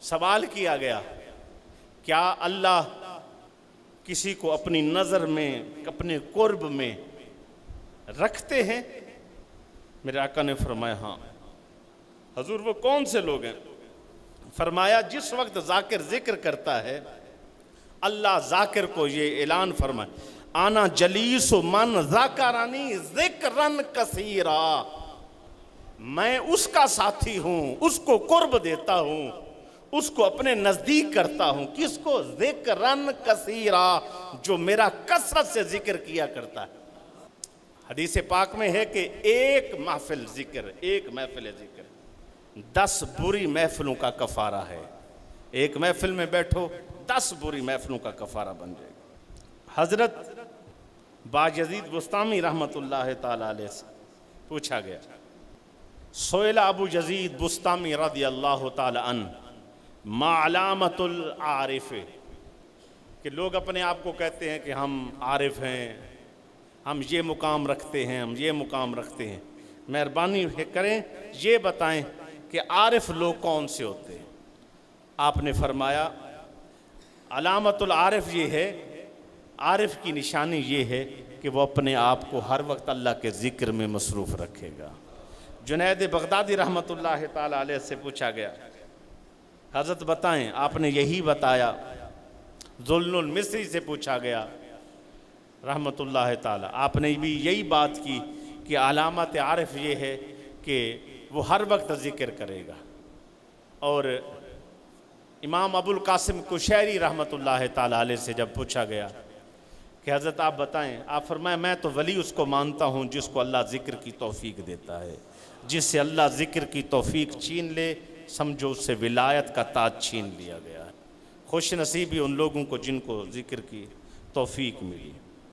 سوال کیا گیا کیا اللہ کسی کو اپنی نظر میں اپنے قرب میں رکھتے ہیں؟ میرے آقا نے فرمایا ہاں۔ حضور وہ کون سے لوگ ہیں؟ فرمایا جس وقت ذاکر ذکر کرتا ہے اللہ ذاکر کو یہ اعلان فرمائے آنا جلیس من ذاکرانی ذکرن کثیرا، میں اس کا ساتھی ہوں، اس کو قرب دیتا ہوں، اس کو اپنے نزدیک کرتا ہوں۔ کس کو؟ ذکرن کثیرا، جو میرا کثرت سے ذکر کیا کرتا ہے۔ حدیث پاک میں ہے کہ ایک محفل ذکر 10 بری محفلوں کا کفارہ ہے۔ ایک محفل میں بیٹھو 10 بری محفلوں کا کفارہ بن جائے گا۔ حضرت باجزید بسطامی رحمت اللہ تعالی علیہ سے پوچھا گیا، سئل ابو یزید بسطامی رضی اللہ تعالی عنہ ما علامت العارف، کہ لوگ اپنے آپ کو کہتے ہیں کہ ہم عارف ہیں، ہم یہ مقام رکھتے ہیں، ہم یہ مقام رکھتے ہیں، مہربانی کریں یہ بتائیں کہ عارف لوگ کون سے ہوتے ہیں؟ آپ نے فرمایا علامت العارف یہ ہے، عارف کی نشانی یہ ہے کہ وہ اپنے آپ کو ہر وقت اللہ کے ذکر میں مصروف رکھے گا۔ جنید بغدادی رحمت اللہ تعالی علیہ سے پوچھا گیا، حضرت بتائیں، آپ نے یہی بتایا۔ ذل المصری سے پوچھا گیا رحمت اللہ تعالی، آپ نے بھی یہی بات کی کہ علامت عارف یہ ہے کہ وہ ہر وقت ذکر کرے گا۔ اور امام ابو القاسم کشیری رحمت اللہ تعالی علیہ سے جب پوچھا گیا کہ حضرت آپ بتائیں، آپ فرمائیں میں تو ولی اس کو مانتا ہوں جس کو اللہ ذکر کی توفیق دیتا ہے، جس سے اللہ ذکر کی توفیق چھین لے سمجھو اس سے ولایت کا تاج چھین لیا گیا ہے۔ خوش نصیبی ان لوگوں کو جن کو ذکر کی توفیق ملی۔